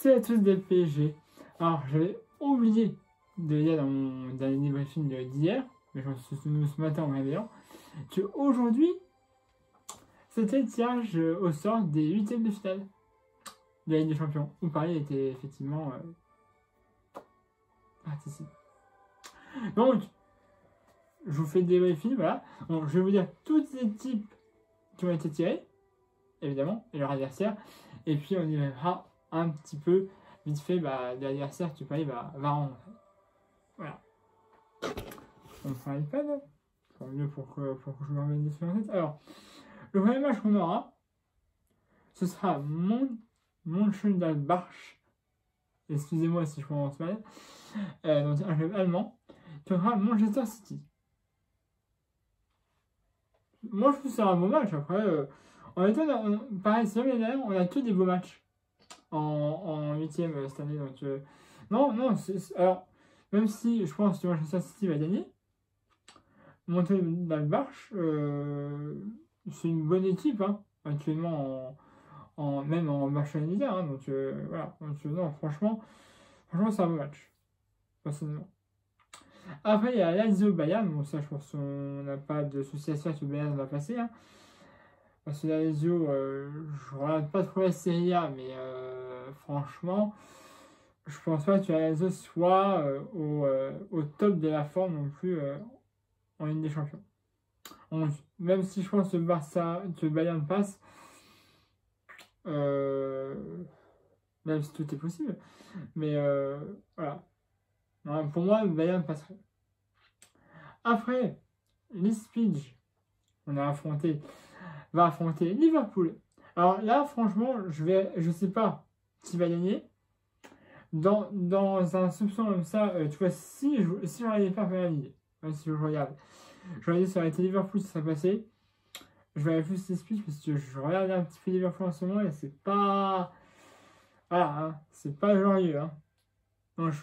c'est à tous des PSG. Alors, j'avais oublié de dire dans mon dernier débriefing d'hier, mais je me suis souvenu ce matin en réveillant, qu'aujourd'hui, c'était le tirage au sort des huitièmes de finale de la Ligue des Champions, où Paris était effectivement participe. Donc, je vous fais le débriefing, voilà. Bon, je vais vous dire toutes les équipes qui ont été tirées, évidemment, et leur adversaire, et puis on y verra un petit peu vite fait de l'adversaire que Paris va rencontrer. Voilà. On prend l'iPad, c'est mieux pour que je me remette dessus en tête. Alors, le premier match qu'on aura, ce sera Mönchengladbach. Excusez-moi si je prononce mal. Donc un club allemand qui aura Manchester City. Moi, je trouve que c'est un bon match. Après, en même temps, pareil, c'est l'année dernière, on a que des beaux matchs en 8ème cette année. Donc, non, alors, même si je pense que Manchester City va gagner, Mönchengladbach, c'est une bonne équipe, hein, actuellement, même en match unitaire. Hein, donc, voilà. Donc, non, franchement, c'est un bon match, personnellement. Après, il y a Lazio Bayern. Bon, ça, je pense qu'on n'a pas de souci à se faire que Bayern va passer. Hein. Parce que la Lazio, je regarde pas trop la Serie A, mais franchement, je pense pas que la Lazio soit au top de la forme non plus en Ligue des Champions. Donc, même si je pense que Bayern passe, même si tout est possible, mais voilà. Non, pour moi, Bayern passerait. Après, Leipzig, va affronter Liverpool. Alors là, franchement, je sais pas qui va gagner. Dans un soupçon comme ça, tu vois, si je regardais pas Premier League, si je regarde, si ça aurait été Liverpool, ça serait passé. Je vais aller plus Leipzig parce que je regarde un petit peu Liverpool en ce moment et c'est pas. Voilà, hein, c'est pas glorieux. Hein. Donc,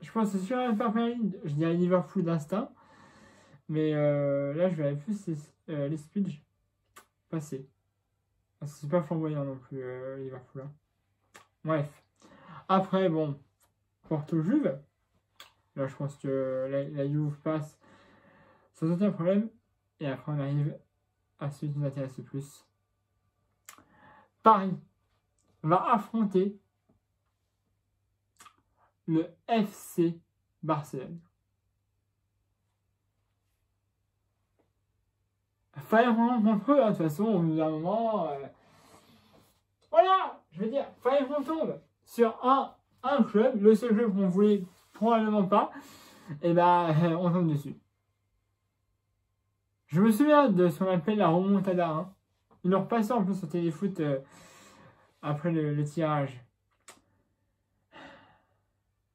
je pense que si je regarde pas Premier League, je dirais Liverpool d'instinct. Mais là, je vais aller plus Leipzig passer. C'est pas flamboyant non plus, Liverpool. Hein. Bref. Après, bon, Porto-Juve. Là, je pense que la Juve passe sans aucun problème. Et après, on arrive à celui qui nous intéresse le plus. Paris va affronter le FC Barcelone. Fallait contre eux, hein, de toute façon, au bout d'un moment. Voilà, je veux dire, fallait qu'on tombe sur un club, le seul club qu'on voulait probablement pas, et on tombe dessus. Je me souviens de ce qu'on appelle la remontada. Hein. Ils l'ont repassé en plus au téléfoot après le tirage.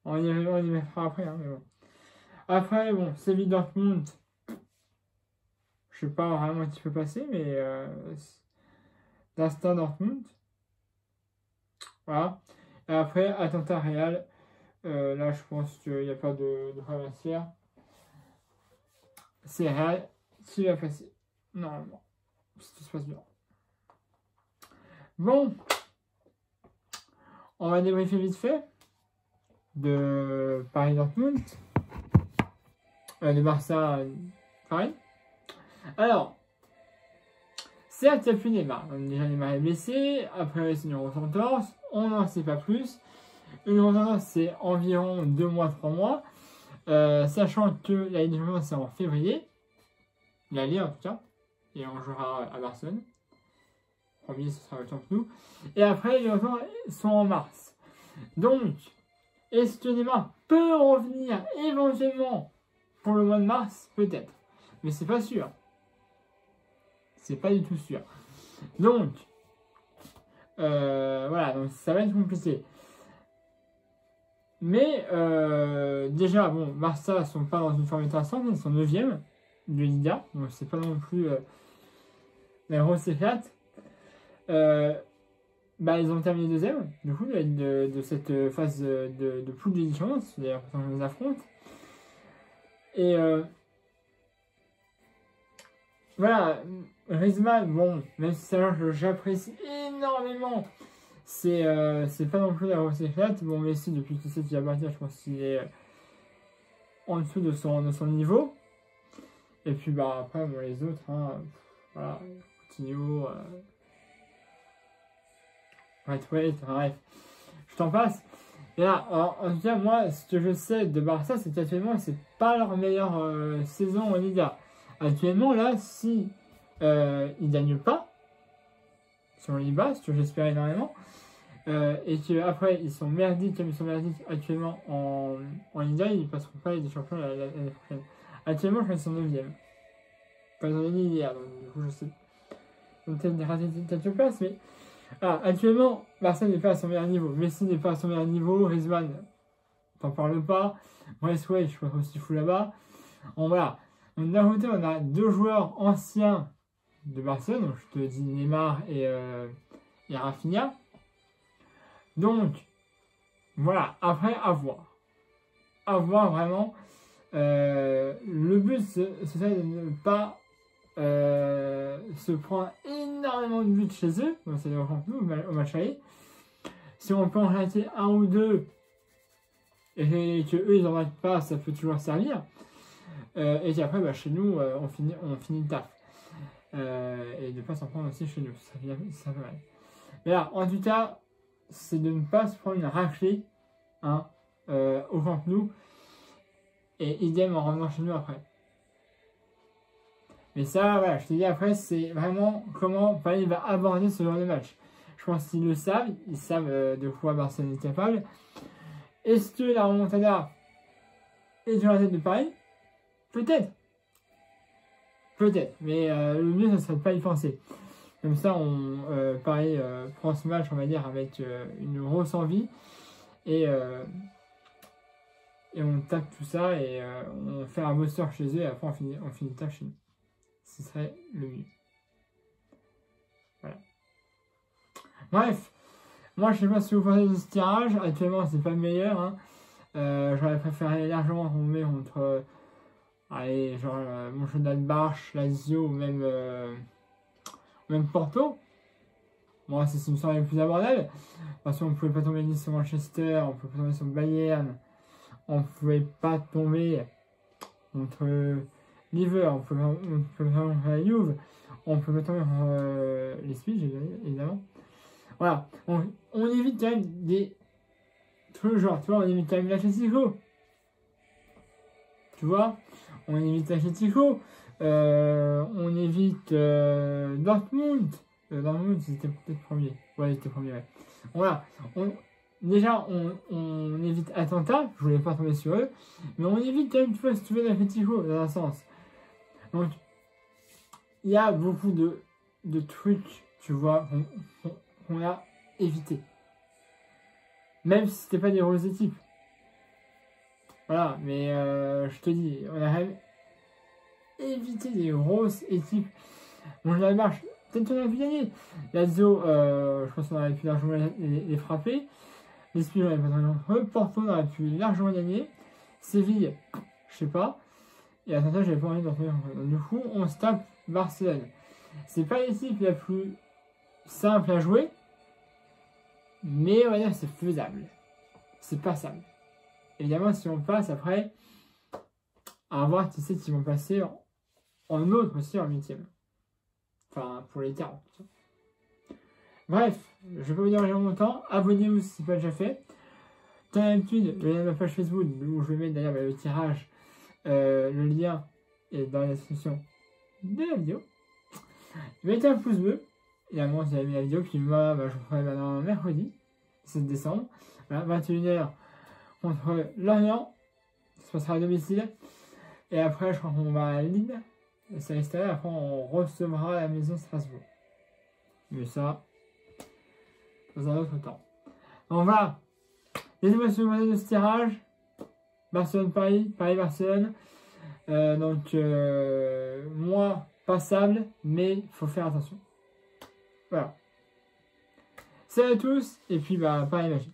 On y mettra après, hein, mais bon. Après, bon, Séville Dortmund. Je sais pas vraiment qui peut passer, mais d'instinct Dortmund. Voilà. Et après, Atalanta Real. Là, je pense qu'il n'y a pas de problème à se faire. C'est Real qui va passer. Normalement. Si tout se passe bien. Bon. On va débriefer vite fait de Paris Dortmund. De Barça Paris. Alors, certes, il n'y a plus Neymar. Déjà, Neymar est blessé. Après, c'est une entorse. On n'en sait pas plus. Une entorse, c'est environ 2 mois, 3 mois. Sachant que la Ligue des Champions, c'est en février. L'aller, en tout cas. Et on jouera à Barcelone. Premier, ce sera le temps que nous. Et après, les retours sont en mars. Donc, est-ce que Neymar peut revenir éventuellement pour le mois de mars? Peut-être. Mais c'est pas sûr. C'est pas du tout sûr. Donc, voilà, donc ça va être compliqué. Mais déjà, bon, Barça sont pas dans une forme intéressante, ils sont 9e de Liga, donc c'est pas non plus la grosse éclate. Ils ont terminé 2e, du coup, de cette phase de poule d'édition, c'est-à-dire quand on les affronte. Et voilà, Griezmann, bon, même si ça j'apprécie énormément c'est pas non plus la grosse éclate. Bon, Messi, depuis qu'il sait qu'il va partir, je pense qu'il est en dessous de son niveau. Et puis, bah, après, bon, les autres, hein, voilà, Coutinho, Braithwaite, bref, je t'en passe. Et là, en tout cas, moi, ce que je sais de Barça, c'est qu'actuellement, c'est pas leur meilleure saison en Liga. Actuellement, là, si ils gagnent pas sur les bas, ce que j'espère énormément, et qu'après, ils sont merdiques, comme ils sont merdiques actuellement en Liga, ils passeront pas les champions l'année prochaine. Actuellement, je crois qu'ils sont 9e. Pas ils ont gagné hier, donc du coup, je sais. Ils ont peut-être raté quelques places, mais actuellement, Barça n'est pas à son meilleur niveau. Messi n'est pas à son meilleur niveau. Griezmann, t'en parle pas. Braithwaite, je suis pas aussi fou là-bas. Voilà. Donc d'un côté, on a deux joueurs anciens de Barcelone. Donc je te dis Neymar et Rafinha. Donc, voilà. Après, à voir. À voir vraiment. Le but, c'est de ne pas se prendre énormément de buts chez eux, donc c'est au match aller. Si on peut en rater un ou deux et que eux ils en ratent pas, ça peut toujours servir. Et qu'après, bah, chez nous, on finit le taf. Et de ne pas s'en prendre aussi chez nous, ça fait mal. Mais là, en tout cas, c'est de ne pas se prendre une raclée hein, au Camp Nou et idem en revenant chez nous après. Mais ça, voilà, je te dis après, c'est vraiment comment Paris va aborder ce genre de match. Je pense qu'ils le savent, ils savent de quoi Barcelone est capable. Est-ce que la remontada est dans la tête de Paris? Peut-être. Peut-être, mais le mieux, ce serait de pas y penser. Comme ça, Paris prend ce match, on va dire, avec une grosse envie. Et on tape tout ça et on fait un booster chez eux et après on finit le taf chez nous. Ce serait le mieux. Voilà. Bref, moi je sais pas si vous pensez de ce tirage. Actuellement, c'est pas le meilleur. Hein. J'aurais préféré largement tomber contre Mönchengladbach, Lazio ou même Porto. Bon, c'est ce qui me semble le plus abordable. Parce qu'on ne pouvait pas tomber ni sur Manchester, on ne pouvait pas tomber sur Bayern, on ne pouvait pas tomber contre Liver, on peut pas tomber contre la Juve, on peut pas tomber contre les Switch, évidemment. Voilà, on évite quand même des trucs genre, tu vois, on évite quand même l'Atlético. Tu vois, on évite l'Atlético, on évite Dortmund. Dortmund, c'était peut-être premier. Ouais, il était premier, ouais. Voilà, déjà, on évite Atlanta, je voulais pas tomber sur eux, mais on évite quand même, tu vois, si tu veux, l'Atlético, dans un sens. Donc, il y a beaucoup de trucs, tu vois, qu'on a évité. Même si c'était pas des grosses équipes. Voilà, mais je te dis, on a même évité des grosses équipes. Bon, je la marche, peut-être qu'on aurait pu gagner. Lazio, je pense qu'on aurait pu largement les frapper. Les Spurs, on n'avait pas trop eux. Porto, on aurait pu largement gagner. Séville, je sais pas. Et à Atlanta, j'avais pas envie d'en faire. Du coup, on se tape Barcelone. C'est pas l'équipe la plus simple à jouer, mais on va dire que c'est faisable. C'est passable. Évidemment, si on passe après, à voir qui c'est qui vont passer en autre aussi en 8e. Enfin, pour les 40. Bref, je vais pas vous dire longtemps. Abonnez-vous si ce n'est pas déjà fait. Comme d'habitude, le lien de ma page Facebook, où je vais mettre d'ailleurs le tirage, le lien est dans la description de la vidéo. Mettez un pouce bleu, évidemment si vous avez aimé la vidéo, puis moi je vous ferai maintenant mercredi 7 décembre, à 21h contre Lorient, ça se passera à domicile, et après je crois qu'on va à Lille, c'est à l'extérieur, après on recevra à la maison Strasbourg. Mais ça, dans un autre temps. Donc voilà, les émotions de ce tirage, Barcelone-Paris, Paris-Barcelone, donc moi, passable, mais il faut faire attention. Voilà. Salut à tous, et puis bah, Paris Magique.